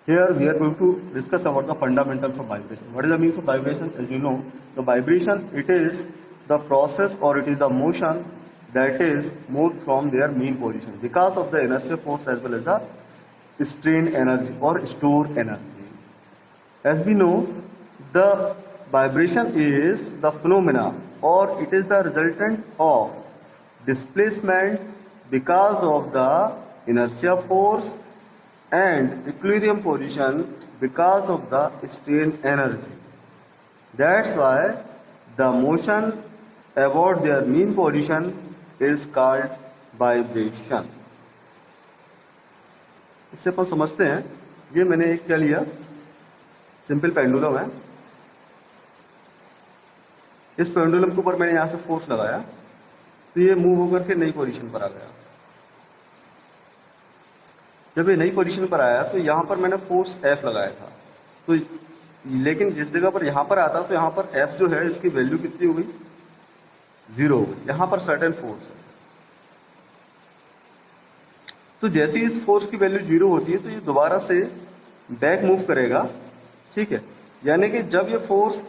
Here we are going to discuss about the fundamentals of vibration. What is the meaning of vibration? As you know, the vibration, it is the process or it is the motion that is moved from their mean position because of the inertial force as well as the strain energy or store energy. As we know, the vibration is the phenomena or it is the resultant of displacement because of the inertia force and equilibrium position because of the strain energy. That's why the motion about their mean position is called vibration. इससे अपन समझते हैं, ये मैंने एक क्या लिया, simple pendulum है. इस पेंडुलम के ऊपर मैंने यहाँ से फोर्स लगाया तो ये मूव होकर के नई पोजीशन पर आ गया. जब ये नई पोजीशन पर आया तो यहाँ पर मैंने फोर्स F लगाया था, तो लेकिन जिस जगह पर यहाँ पर आता तो यहाँ पर F जो है इसकी वैल्यू कितनी हो गई, 0 हो गई. यहाँ पर सर्टेन फोर्स है, तो जैसे ही इस फोर्स की वैल्यू 0 होती है तो ये दोबारा से बैक मूव करेगा. ठीक है, यानी कि जब ये फोर्स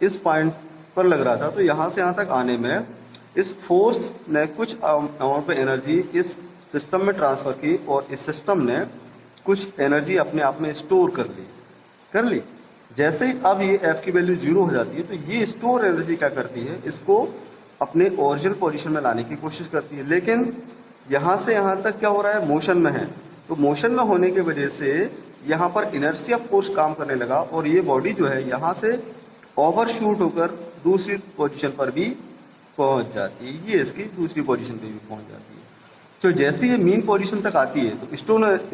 इस पॉइंट पर लग रहा था तो यहाँ से यहाँ तक आने में इस फोर्स ने कुछ अमाउंट पे एनर्जी इस सिस्टम में ट्रांसफ़र की और इस सिस्टम ने कुछ एनर्जी अपने आप में स्टोर कर ली. जैसे ही अब ये F की वैल्यू 0 हो जाती है तो ये स्टोर एनर्जी क्या करती है, इसको अपने ओरिजिनल पोजीशन में लाने की कोशिश करती है. लेकिन यहाँ से यहाँ तक क्या हो रहा है, मोशन में है, तो मोशन में होने की वजह से यहाँ पर इनर्शिया फोर्स काम करने लगा और ये बॉडी जो है यहाँ से ओवरशूट होकर दूसरी पोजीशन पर भी पहुँच जाती है. ये इसकी दूसरी पोजीशन पर भी पहुँच जाती है. तो जैसे ये मीन पोजीशन तक आती है तो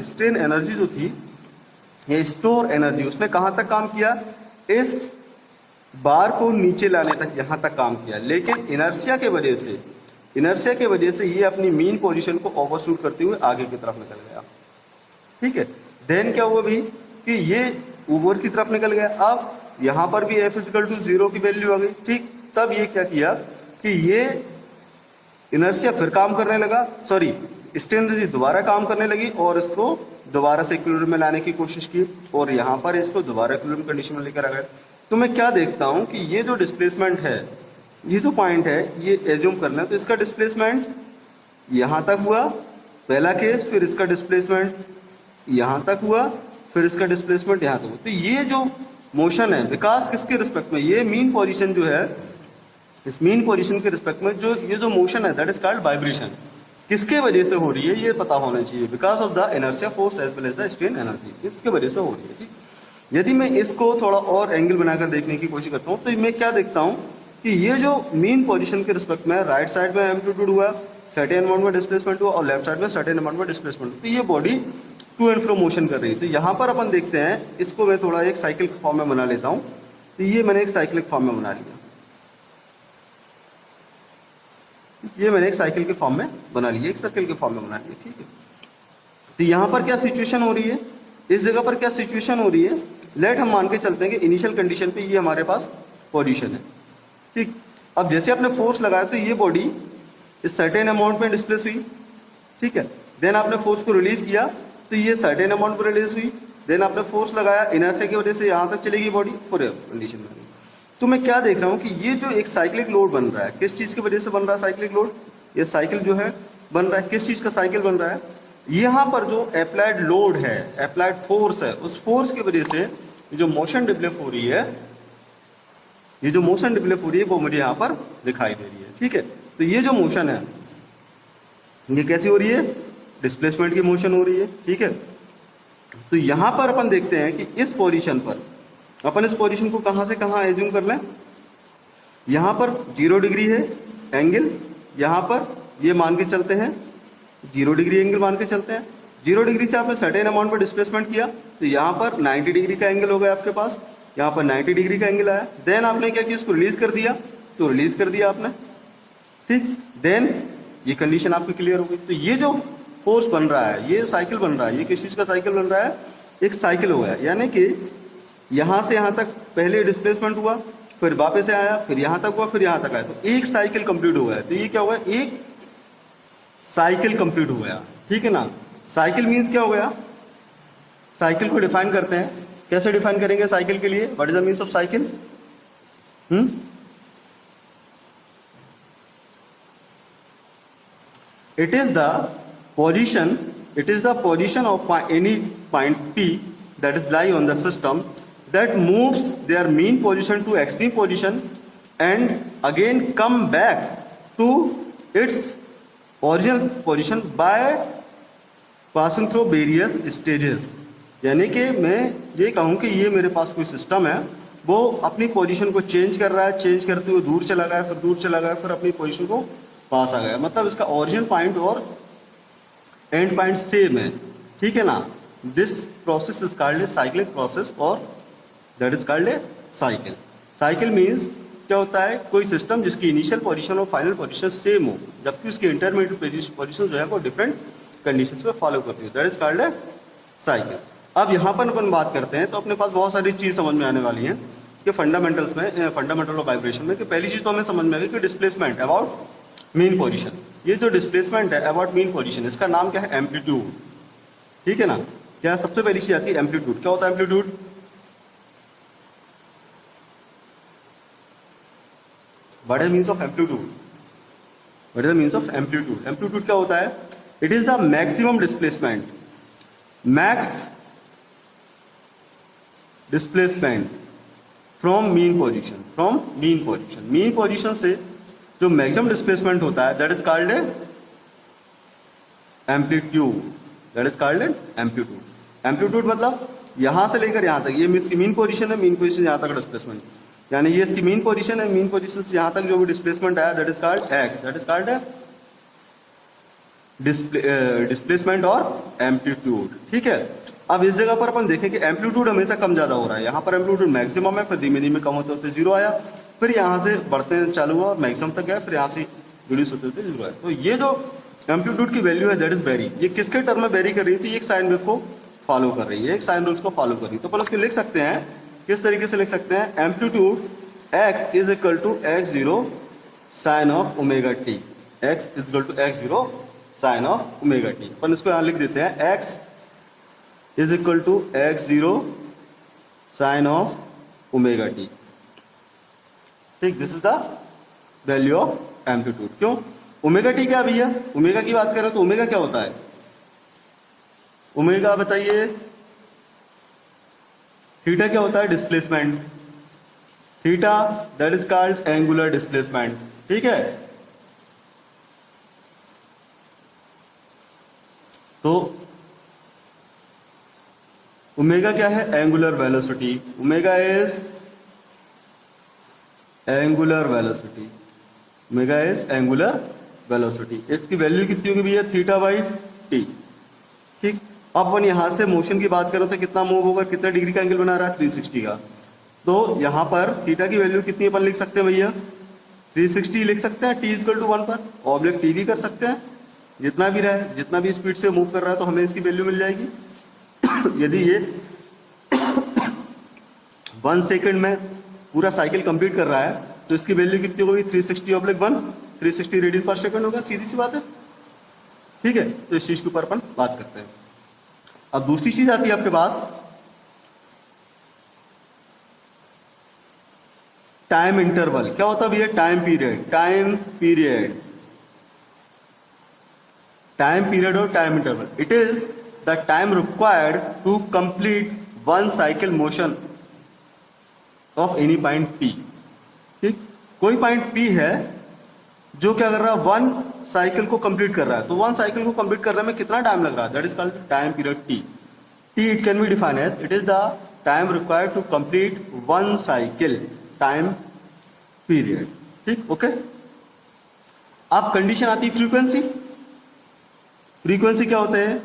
स्ट्रेन एनर्जी जो थी, ये स्टोर एनर्जी, उसने कहाँ तक काम किया, इस बार को नीचे लाने तक, यहाँ तक काम किया. लेकिन इनर्शिया के वजह से ये अपनी मीन पोजीशन को ओवरशूट करते हुए आगे की तरफ निकल गया. ठीक है, देन क्या हुआ भी कि ये ऊपर की तरफ निकल गया. अब यहाँ पर भी F = 0 की वैल्यू आ गई. ठीक, तब ये क्या किया कि ये इनर्शिया फिर काम करने लगा, स्ट्रेन एनर्जी दोबारा काम करने लगी और इसको दोबारा से इक्विलिब्रियम में लाने की कोशिश की और यहाँ पर इसको दोबारा इक्विलिब्रियम कंडीशन में लेकर आ गए. तो मैं क्या देखता हूँ कि ये जो डिस्प्लेसमेंट है, ये जो पॉइंट है, ये एज्यूम कर लें तो इसका डिस्प्लेसमेंट यहाँ तक हुआ पहला केस, फिर इसका डिस्प्लेसमेंट यहाँ तक हुआ, फिर इसका डिस्प्लेसमेंट यहाँ तक हुआ. तो ये जो मोशन है विकास किसके रिस्पेक्ट में, ये मीन पोजीशन जो है, इस मीन पोजीशन के रिस्पेक्ट में जो ये जो मोशन है दैट इज कॉल्ड वाइब्रेशन. किसके वजह से हो रही है ये पता होना चाहिए, because of the inertia force as well as the strain energy, इसके वजह से हो रही है. ठीक, यदि मैं इसको थोड़ा और एंगल बनाकर देखने की कोशिश करता हूँ तो मैं क्या देखता हूँ कि ये जो मीन पोजीशन के रिस्पेक्ट में राइट साइड में एम्पलीट्यूड हुआ, सर्टेन अमाउंट में डिस्प्लेसमेंट हुआ और लेफ्ट साइड में सर्टेन अमाउंट में डिस्प्लेसमेंट हुआ, तो ये body to and fro motion कर रही है. तो यहाँ पर अपन देखते हैं, इसको मैं थोड़ा एक साइकिल फॉर्म में बना लेता हूँ. तो ये मैंने एक साइक्लिक फॉर्म में बना लिया, ये मैंने एक साइकिल के फॉर्म में बना लिया, एक सर्कल के फॉर्म में बना लिया. ठीक है, तो यहाँ पर क्या सिचुएशन हो रही है, इस जगह पर क्या सिचुएशन हो रही है, लेट हम मान के चलते हैं कि इनिशियल कंडीशन पे ये हमारे पास पोजीशन है. ठीक, अब जैसे आपने फोर्स लगाया तो ये बॉडी इस सर्टेन अमाउंट में डिस्प्लेस हुई. ठीक है, देन आपने फोर्स को रिलीज किया तो ये सर्टेन अमाउंट पर रिलीज हुई, देन आपने फोर्स लगाया, इनर्शिया की वजह से यहाँ तक चलेगी बॉडी पूरे कंडीशन में. तो मैं क्या देख रहा हूँ कि ये जो एक साइक्लिक लोड बन रहा है, किस चीज़ की वजह से बन रहा है साइक्लिक लोड, ये साइकिल जो है बन रहा है, किस चीज़ का साइकिल बन रहा है, यहाँ पर जो अप्लाइड लोड है, अप्लाइड फोर्स है, उस फोर्स की वजह से जो मोशन डेवलप हो रही है, ये जो मोशन डेवलप हो रही है वो मुझे यहाँ पर दिखाई दे रही है. ठीक है, तो ये जो मोशन है ये कैसी हो रही है, डिस्प्लेसमेंट की मोशन हो रही है. ठीक है, तो यहाँ पर अपन देखते हैं कि इस पोजीशन पर अपन इस पोजीशन को कहाँ से कहाँ एज्यूम कर लें, यहाँ पर 0 डिग्री है एंगल, यहाँ पर ये मान के चलते हैं 0 डिग्री एंगल मान के चलते हैं. 0 डिग्री से आपने सर्टेन अमाउंट पर डिस्प्लेसमेंट किया तो यहाँ पर 90 डिग्री का एंगल हो गया आपके पास, यहाँ पर 90 डिग्री का एंगल आया. देन आपने क्या किया, इसको रिलीज कर दिया, तो रिलीज कर दिया आपने. ठीक, देन ये कंडीशन आपकी क्लियर हो गई. तो ये जो फोर्स बन रहा है, ये साइकिल बन रहा है, ये किस चीज़ का साइकिल बन रहा है, एक साइकिल हो गया. यानी कि यहाँ से यहाँ तक पहले डिस्प्लेसमेंट हुआ, फिर वापस से आया, फिर यहाँ तक हुआ, फिर यहाँ तक आया, तो एक साइकिल कंप्लीट हो गया. तो ये क्या हुआ, एक साइकिल कंप्लीट हो गया. ठीक है ना, साइकिल मीन्स क्या हो गया, साइकिल को डिफाइन करते हैं, कैसे डिफाइन करेंगे साइकिल के लिए? What is the means of cycle? It is the position of any point P that is lie on the system that moves their mean position to extreme position and again come back to its original position by passing through various stages। यानी कि मैं ये कहूँ कि ये मेरे पास कोई system है, वो अपनी पोजीशन को चेंज कर रहा है, चेंज करते हुए दूर चला गया, फिर दूर चला गया, फिर अपनी पोजीशन को पास आ गया, मतलब इसका ओरिजिनल पॉइंट और एंड पॉइंट सेम है, ठीक है ना। This process is called a cyclic process और that is called a cycle. Cycle means क्या होता है? कोई सिस्टम जिसकी इनिशियल पोजीशन और फाइनल पोजीशन सेम हो, जबकि उसकी इंटरमीडिएट पोजीशन जो है वो डिफरेंट कंडीशंस पे फॉलो करती है, that is called a cycle. अब यहाँ पर अपन बात करते हैं तो अपने पास बहुत सारी चीज़ समझ में आने वाली हैं कि फंडामेंटल्स में, फंडामेंटल ऑफ वाइब्रेशन में, कि पहली चीज़ तो हमें समझ में आ गई कि डिस्प्लेसमेंट अबाउट मीन पोजीशन। ये जो डिस्प्लेसमेंट है अबाउट मीन पोजीशन, इसका नाम क्या है? एम्पलीट्यूड, ठीक है ना। क्या सबसे पहली चीज आती है एम्पलीट्यूड। क्या होता है amplitude? What is means of amplitude? What is the means of amplitude? Amplitude क्या होता है? It is the maximum displacement, max displacement from mean position, from mean position. Mean position से जो मैक्सिमम डिस्प्लेसमेंट होता है that is called amplitude, that is called amplitude. Amplitude मतलब यहां से लेकर यहां तक, ये इसकी मीन पोजीशन है, मीन पोजीशन यहां तक डिस्प्लेसमेंट, यानी ये इसकी मीन पोजीशन है, मीन पोजीशन से यहां तक जो भी डिस्प्लेसमेंट आया that is called x, that is called displacement और एम्पलीट्यूड, ठीक है। अब इस जगह पर अपन देखें कि एम्पलीट्यूड हमेशा कम ज्यादा हो रहा है, यहाँ पर एम्पलीट्यूड मैक्सिमम है, फिर धीमे धीमे कम होते होते जीरो आया, फिर यहाँ से बढ़ते चालू हुआ और मैक्सिमम तक गया, फिर यहाँ से रिड्यूस होते होते जीरो आया। तो ये जो एम्पलीट्यूड की वैल्यू है दैट इज वेरी, ये किसके टर्म में वेरी कर रही थी? एक साइन वेव को फॉलो कर रही है, एक साइन रूल्स को फॉलो कर रही है। तो अपन उसको लिख सकते हैं, किस तरीके से लिख सकते हैं? Amplitude x is equal to x zero sine of omega t, x is equal to x zero sine of omega t. अपन इसको यहाँ लिख देते हैं, x is equal to x zero sine of omega t, ठीक। This is the value of amplitude. क्यों? Omega t क्या भैया? ओमेगा की बात करें तो ओमेगा क्या होता है? ओमेगा बताइए, थीटा क्या होता है? Displacement, theta that is called angular displacement, ठीक है। तो ओमेगा क्या है? Angular velocity, omega is angular velocity, omega is angular velocity. इसकी वैल्यू कितनी होगी भैया? थीटा बाई टी, ठीक। अब अपन यहां से मोशन की बात करें तो कितना मूव होगा, कितना डिग्री का एंगल बना रहा है? 360 का। तो यहां पर थीटा की वैल्यू कितनी अपन लिख सकते हैं भैया? 360 लिख सकते हैं, टी इक्वल टू 1 पर, ऑब्लिक टी भी कर सकते हैं, जितना भी रहे, जितना भी स्पीड से मूव कर रहा है तो हमें इसकी वैल्यू मिल जाएगी। यदि ये 1 सेकेंड में पूरा साइकिल कंप्लीट कर रहा है तो इसकी वैल्यू कितनी होगी? 360 ऑब्लिक 1, 360 रेडियन पर सेकंड होगा, सीधी सी बात है, ठीक है। तो इस चीज के ऊपर अपन बात करते हैं। अब दूसरी चीज आती है आपके पास टाइम इंटरवल। क्या होता है भैया? Time period, time period, time period और time interval. It is the time required to complete one cycle motion of any point p, ठीक। कोई पॉइंट पी है जो क्या कर रहा है? 1 साइकिल को कंप्लीट कर रहा है, तो 1 साइकिल को कंप्लीट करने में कितना टाइम लग रहा है? That is called time period T. T it can be defined as it is the time required to complete 1 cycle, time period, ठीक, ओके। अब कंडीशन आती है फ्रीक्वेंसी। फ्रीक्वेंसी क्या होते हैं?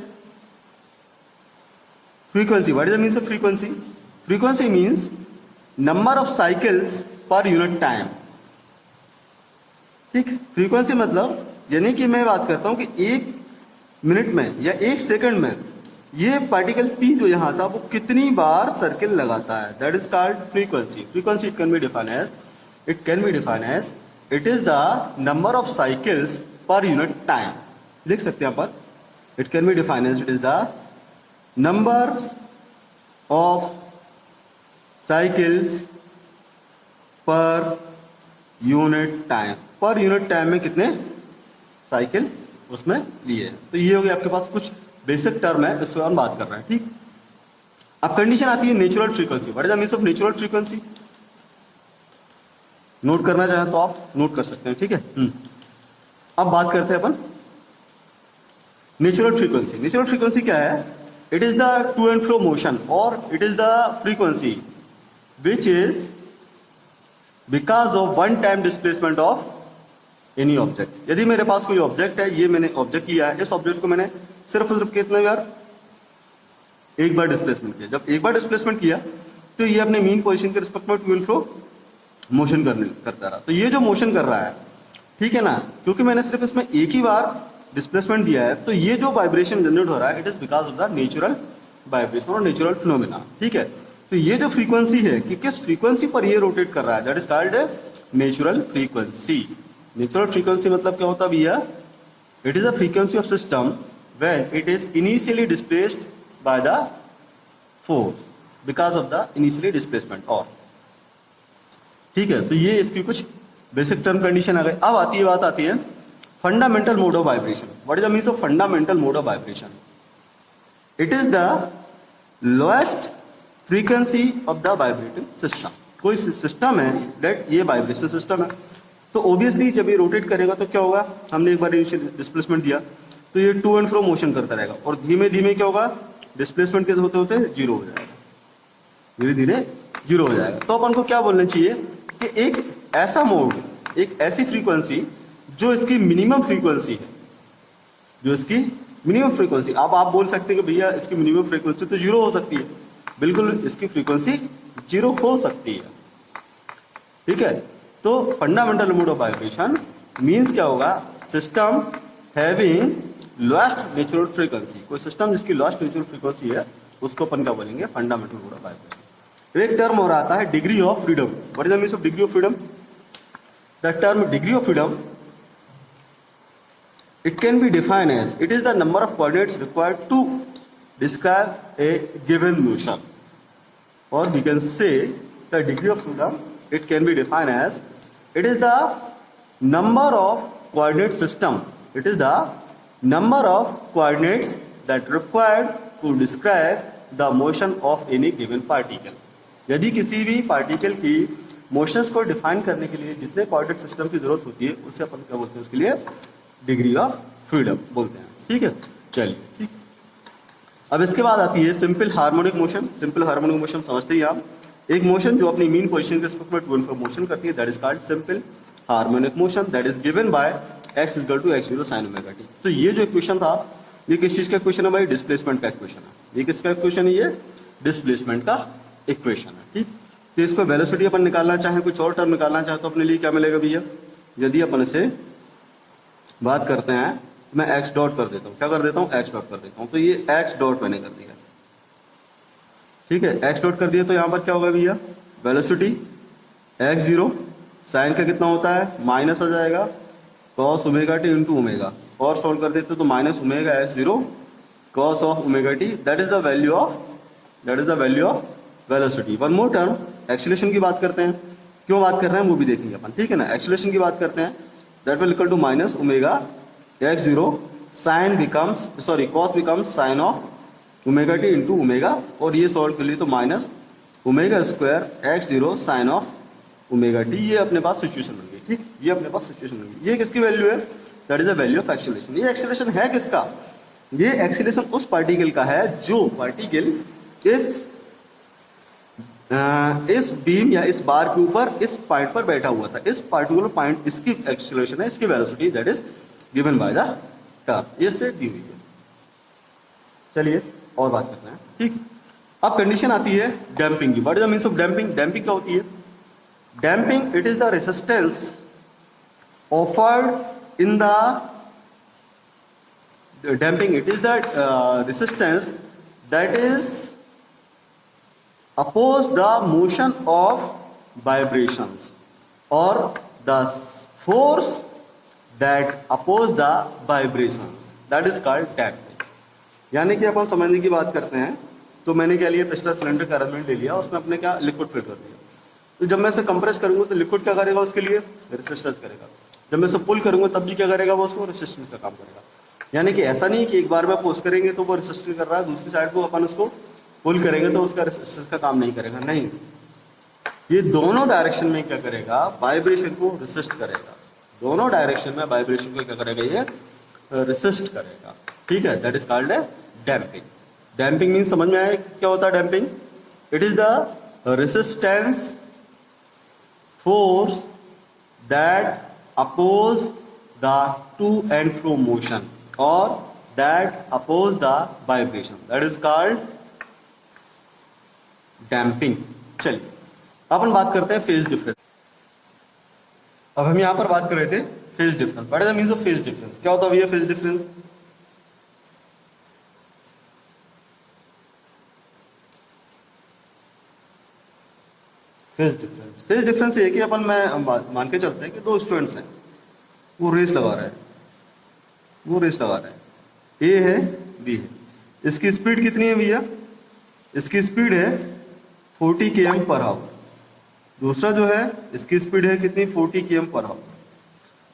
Frequency, what is the means of frequency? Frequency means number of cycles per unit time, ठीक। Frequency मतलब यानी कि मैं बात करता हूं कि 1 मिनट में या 1 सेकंड में ये पार्टिकल पी जो यहां था वो कितनी बार सर्किल लगाता है, that is called frequency. Frequency it can be defined as it is the number of cycles per unit time, लिख सकते हैं पर। It can be defined as it is the number of cycles per unit time. Per unit time में कितने cycle उसमें लिए हैं। तो ये हो गया आपके पास कुछ बेसिक टर्म है, इसके बारे में बात कर रहे हैं। ठीक, अब कंडीशन आती है natural frequency. What is the meaning of natural frequency? Note करना चाहें तो आप नोट कर सकते हैं। ठीक है, अब बात करते हैं अपन नेचुरल फ्रीक्वेंसी। नेचुरल फ्रीक्वेंसी क्या है? It is the to and fro motion और it is the frequency which is because of one time displacement of any object. यदि मेरे पास कोई ऑब्जेक्ट है, ये मैंने ऑब्जेक्ट लिया है, इस ऑब्जेक्ट को मैंने सिर्फ कितने बार, एक बार डिस्प्लेसमेंट किया। जब एक बार डिस्प्लेसमेंट किया तो ये अपने मीन पोजीशन के रिस्पेक्ट में टू एंड फ्रो मोशन करता रहा। तो ये जो मोशन कर रहा है, ठीक है ना, क्योंकि मैंने सिर्फ इसमें एक ही बार डिस्प्लेसमेंट दिया है, तो ये जो वाइब्रेशन जनरेट हो रहा है, it is because of the natural vibration और नेचुरल फिनोमेना। ठीक है, तो ये जो फ्रीक्वेंसी है कि किस फ्रीक्वेंसी पर ये रोटेट कर रहा है, that is called natural frequency. Natural frequency मतलब क्या होता है भैया? It is a frequency of system when it is initially displaced by the force because of the initially displacement. और ठीक है, तो ये इसकी कुछ बेसिक टर्म कंडीशन आ गई। अब बात आती है fundamental mode of vibration. What is the meaning of fundamental mode of vibration? It is the lowest frequency of the vibrating system. कोई सिस्टम है दैट ये वाइब्रेशन सिस्टम है, तो ऑब्वियसली जब ये रोटेट करेगा तो क्या होगा? हमने एक बार इनिशियल डिस्प्लेसमेंट दिया तो ये टू एंड फ्रो मोशन करता रहेगा और धीमे धीमे क्या होगा? डिस्प्लेसमेंट के होते होते जीरो हो जाएगा, धीरे धीरे जीरो हो जाएगा। तो अपन को क्या बोलना चाहिए कि एक ऐसा मोड, एक ऐसी फ्रीक्वेंसी जो इसकी मिनिमम फ्रीक्वेंसी है, जो इसकी मिनिमम फ्रीक्वेंसी। अब आप बोल सकते हैं कि भैया इसकी मिनिमम फ्रीक्वेंसी तो जीरो हो सकती है। बिल्कुल, इसकी फ्रीक्वेंसी जीरो हो सकती है। ठीक है, तो fundamental mode of vibration means क्या होगा? System having lowest natural frequency. कोई सिस्टम जिसकी लोएस्ट नेचुरल फ्रीक्वेंसी है उसको अपन क्या बोलेंगे? Fundamental mode of vibration. एक टर्म हो रहा है degree of freedom. What is the meaning of degree of freedom? The term degree of freedom, it can be defined as it is the number of coordinates required to describe a given motion, or we can say the degree of freedom, it can be defined as it is the number of coordinate system, it is the number of coordinates that required to describe the motion of any given particle। यदि किसी भी particle की motions को define करने के लिए जितने coordinate system की जरूरत होती है उसे अपन क्या बोलते हैं? उसके लिए डिग्री ऑफ फ्रीडम बोलते हैं। ठीक है, चलिए ठीक। अब इसके बाद आती है simple harmonic motion. Simple harmonic motion समझते ही आप, एक मोशन जो अपनी मीन पोजीशन के रिस्पेक्ट में टू एंड फ्रो मोशन करती है, that is called simple harmonic motion, that is given by x equal to x0 sin omega t। तो ये जो इक्वेशन था, ये किस चीज का इक्वेशन है भाई? डिस्प्लेसमेंट का इक्वेशन है। ये किसका इक्वेशन है? ये डिस्प्लेसमेंट का इक्वेशन है। ठीक, तो इसको वेलोसिटी अपन निकालना चाहें, कुछ और टर्म निकालना चाहें तो अपने लिए क्या मिलेगा भैया? यदि अपन इसे बात करते हैं, मैं x डॉट कर देता हूँ। क्या कर देता हूँ? x डॉट कर देता हूँ। तो ये x डॉट मैंने कर दिया। ठीक है, x डॉट कर दिया तो यहाँ पर क्या होगा भैया? वेलोसिटी x0 साइन का कितना होता है? माइनस आ जाएगा cos omega T into omega, और सॉल्व कर देते तो minus omega x0 cos of omega T, that is the value of velocity. One more term, acceleration की बात करते हैं। क्यों बात कर रहे हैं वो भी देखेंगे अपन। ठीक है ना, एक्सीलरेशन की बात करते हैं, that will equal to minus omega x0 sine becomes cos becomes sine of omega T into omega, और ये सॉल्व कर लिए तो minus omega square x0 sine of omega T. ये अपने पास सिचुएशन बन गई। ठीक, ये अपने पास सिचुएशन बन गई। ये किसकी वैल्यू है? That is the value of acceleration. ये एक्सीलरेशन है किसका? ये एक्सीलरेशन उस पार्टिकल का है जो पार्टिकल इस बीम या इस बार के ऊपर इस पॉइंट पर बैठा हुआ था। इस पार्टिकुलर पॉइंट इसकी एक्सीलरेशन है, इसकी velocity that is given by the term. ये स्टेट दी हुई है। चलिए और बात करते हैं। ठीक, अब कंडीशन आती है डैम्पिंग की। What is the means of damping? Damping क्या होती है? Damping it is the resistance offered in the damping, it is the resistance that is oppose the motion of vibrations or the force that oppose the vibrations, that is called damping। यानी कि अपन समझने की बात करते हैं तो मैंने क्या लिया, पिस्टन सिलेंडर का अरेंजमेंट ले लिया, उसमें अपने क्या लिक्विड फिल कर दिया। तो जब मैं इसे कंप्रेस करूंगा तो लिक्विड क्या करेगा, उसके लिए रेसिस्टेंस करेगा। जब मैं इसे पुल करूंगा तब भी क्या करेगा, वो उसको रेसिस्टेंस का काम करेगा। यानी कि ऐसा नहीं कि एक बार में फोर्स करेंगे तो वो रेसिस्टेंस कर रहा है, दूसरी साइड को अपन उसको पुल करेंगे तो उसका रेसिस्टेंस का काम नहीं करेगा। नहीं, ये दोनों डायरेक्शन में क्या करेगा, वाइब्रेशन को रेसिस्ट करेगा। दोनों डायरेक्शन में वाइब्रेशन को क्या करेगा, ये रेसिस्ट करेगा। ठीक है, that is called damping. Damping mean समझ में आया क्या होता है damping? It is the resistance force that oppose the to and fro motion or that oppose the vibration, that is called damping। चलिए अपन बात करते हैं फेज डिफरेंस। अब हम यहां पर बात कर रहे थे phase difference. What is the means of phase difference? क्या होता है भैया phase difference? Phase difference, phase difference ये कि अपन मैं मान के चलते हैं कि दो स्टूडेंट्स हैं, वो रेस लगा रहा है, ए है बी है। इसकी स्पीड कितनी है भैया? इसकी स्पीड है 40 km पर आवर। दूसरा जो है इसकी स्पीड है कितनी, 40 km पर आवर।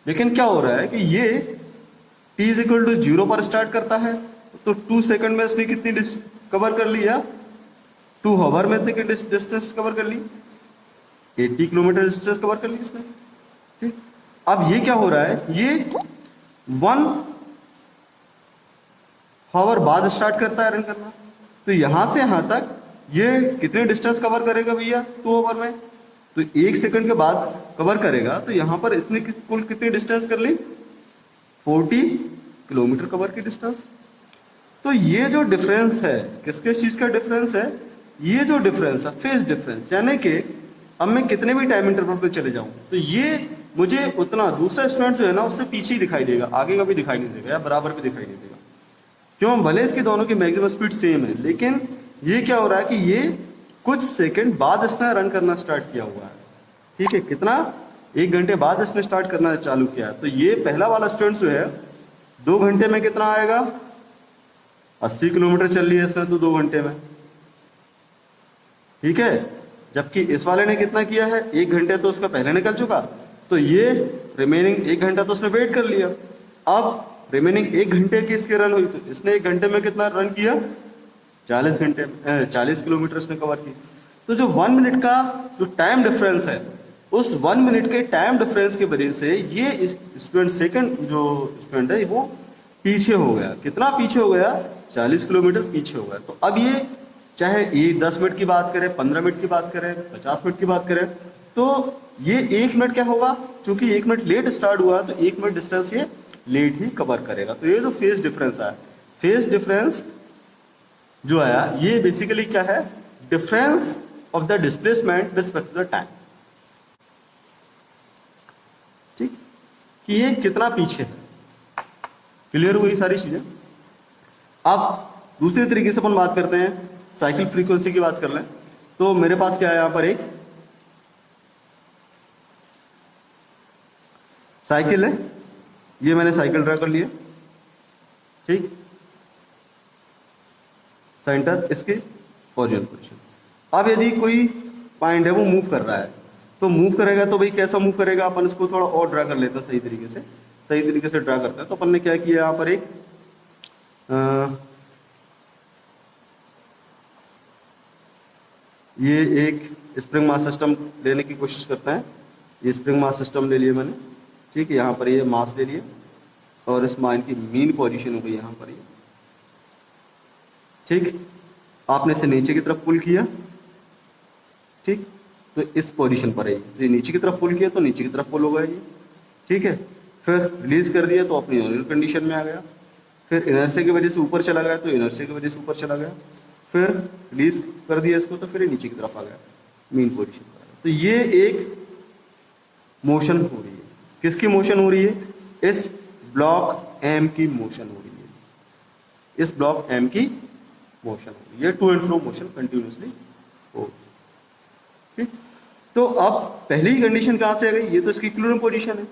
लेकिन क्या हो रहा है कि ये t = 0 पर स्टार्ट करता है, तो 2 सेकंड में इसने कितनी कवर कर लिया, 2 आवर में कितनी डिस्टेंस कवर कर ली, 80 किलोमीटर डिस्टेंस कवर कर ली इसने। ठीक, अब ये क्या हो रहा है, ये 1 आवर बाद स्टार्ट करता है रन करना, तो यहां से यहां तक ये कितने डिस्टेंस कवर करेगा भैया 2 आवर में, तो 1 सेकंड के बाद कवर करेगा। तो यहां पर इसने कुल कितनी डिस्टेंस कर ली, 40 किलोमीटर कवर की डिस्टेंस। तो ये जो डिफरेंस है, किसके चीज का डिफरेंस है, ये जो डिफरेंस है फेज डिफरेंस, यानी कि अब मैं कितने भी टाइम इंटरवल पे चले जाऊं तो ये मुझे उतना, दूसरा स्टूडेंट जो है ना उससे पीछे ही दिखाई देगा, आगे का भी दिखाई नहीं देगा या बराबर भी दिखाई नहीं देगा। क्यों? भले इसके दोनों की मैक्सिमम स्पीड सेम है, लेकिन ये क्या हो रहा है कि ये कुछ सेकंड बाद इसने रन करना स्टार्ट किया हुआ है। ठीक है, कितना, 1 घंटे बाद इसने स्टार्ट करना चालू किया है। तो ये पहला वाला स्टूडेंट जो है 2 घंटे में कितना आएगा, 80 किलोमीटर चल लिया इसने तो 2 घंटे में। ठीक है, जबकि इस वाले ने कितना किया है, 1 घंटे तो उसका पहले निकल चुका, तो ये रिमेनिंग 1 घंटा तो उसने वेट कर लिया। अब रिमेनिंग 1 घंटे की इसकी रन हुई, तो इसने 1 घंटे में कितना रन किया, 40 किलोमीटर इसने कवर की। तो जो 1 मिनट का जो टाइम डिफरेंस है, उस 1 मिनट के टाइम डिफरेंस की वजह से ये स्टूडेंट सेकंड जो स्टूडेंट है वो पीछे हो गया। कितना पीछे हो गया, 40 किलोमीटर पीछे हो गया। तो अब ये चाहे ये 10 मिनट की बात करें, 15 मिनट की बात करें, 50 मिनट की बात करें, तो ये 1 मिनट क्या होगा, चूंकि 1 मिनट लेट स्टार्ट हुआ तो 1 मिनट डिस्टेंस ये लेट ही कवर करेगा। तो ये जो फेज डिफरेंस है, फेज डिफरेंस जो आया ये बेसिकली क्या है, difference of the displacement respect to the time. ठीक, कि ये कितना पीछे है। क्लियर हुई सारी चीजें। अब दूसरे तरीके से अपन बात करते हैं, साइकिल फ्रीक्वेंसी की बात कर लें। तो मेरे पास क्या है, यहां पर एक साइकिल है, ये मैंने साइकिल ड्रा कर लिया। ठीक, सेंटर इसके ओरिजिन पोजीशन। अब यदि कोई पॉइंट है वो मूव कर रहा है, तो मूव करेगा तो भाई कैसा मूव करेगा, अपन इसको थोड़ा और ड्रा कर लेते हैं, सही तरीके से ड्रा करते हैं। तो अपन ने क्या किया, यहाँ पर एक ये एक स्प्रिंग मास सिस्टम लेने की कोशिश करते हैं। ये स्प्रिंग मास सिस्टम ले लिया मैंने। ठीक है, यहाँ पर ये मास ले लिए और इस माइन की मीन पोजीशन हो गई यहाँ पर ये। ठीक, आपने इसे नीचे की तरफ पुल किया। ठीक, तो इस पोजीशन पर है ये नीचे की तरफ पुल किया तो नीचे की तरफ पुल होगा ये। ठीक है, फिर रिलीज कर दिया तो अपनी ओरिजिनल कंडीशन में आ गया। फिर इनर्शिया की वजह से ऊपर चला गया तो इनर्शिया की वजह से ऊपर चला गया। फिर रिलीज कर दिया इसको तो फिर नीचे की तरफ आ गया, मीन पोजीशन पर आ गया। तो ये एक मोशन हो रही है। किसकी मोशन हो रही है, इस ब्लॉक एम की मोशन हो रही है। इस ब्लॉक एम की मोशन हो रही है, to and fro motion continuously हो। ठीक, तो अब पहली कंडीशन कहां से आ गई, ये तो इसकी इक्विलिब्रियम पोजीशन है।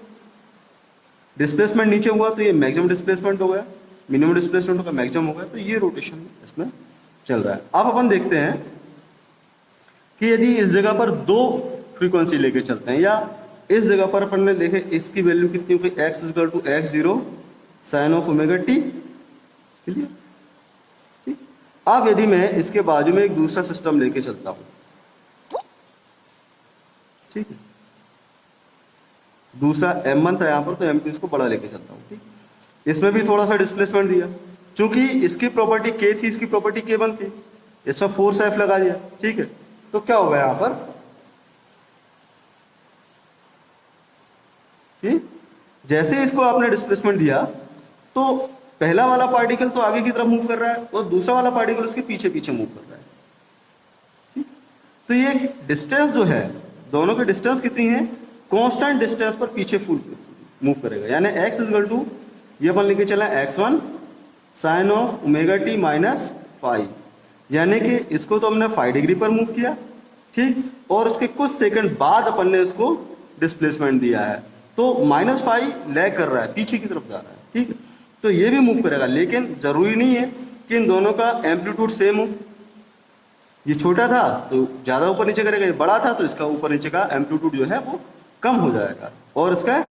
डिस्प्लेसमेंट नीचे हुआ तो ये मैक्सिमम डिस्प्लेसमेंट हो गया, मिनिमम डिस्प्लेसमेंट होगा मैक्सिमम हो गया, तो ये रोटेशन इसमें चल रहा है। अब अपन देखते हैं कि यदि इस जगह पर दो फ्रीक्वेंसी लेके चलते हैं, या इस जगह पर अपन ने देखे इसकी वैल्यू कितनी होगी, x equal to x0 sine of omega T. Clear? ठीक। अब यदि मैं इसके बाजू में एक दूसरा सिस्टम लेके चलता हूं, ठीक है, दूसरा m1 था यहाँ पर, तो m2 इसको बड़ा लेके चलता हूँ। ठीक, इसमें भी थोड़ा सा डिस्प्लेसमेंट दिया, चूंकि इसकी प्रॉपर्टी k थी, इसकी प्रॉपर्टी k1 थी, इसमें फोर्स F लगा दिया। ठीक है, तो क्या होगा यहाँ पर कि जैसे इसको आपने डिस्प्लेसमेंट दिया तो पहला वाला पार्टिकल तो आगे की तरफ मूव कर रहा है और दूसरा वाला पार्टिकल उसके पीछे पीछे मूव कर रहा है। ठीक, तो ये डिस्टेंस जो है, दोनों की डिस्टेंस कितनी है, कांस्टेंट डिस्टेंस पर पीछे फुल मूव करेगा। यानी x इक्वल टू, ये अपन लेके चला x1 sine of omega T minus five, यानी कि इसको तो हमने 5 डिग्री पर मूव किया। ठीक, और उसके कुछ सेकंड बाद अपन ने इसको डिस्प्लेसमेंट दिया है, तो -5 लैग कर रहा है, पीछे की तरफ जा रहा है। ठीक, तो ये भी मूव करेगा, लेकिन जरूरी नहीं है कि इन दोनों का एम्पलीट्यूड सेम हो। ये छोटा था तो ज़्यादा ऊपर नीचे करेगा, ये बड़ा था तो इसका ऊपर नीचे का एम्पलीट्यूड जो है वो कम हो जाएगा और इसका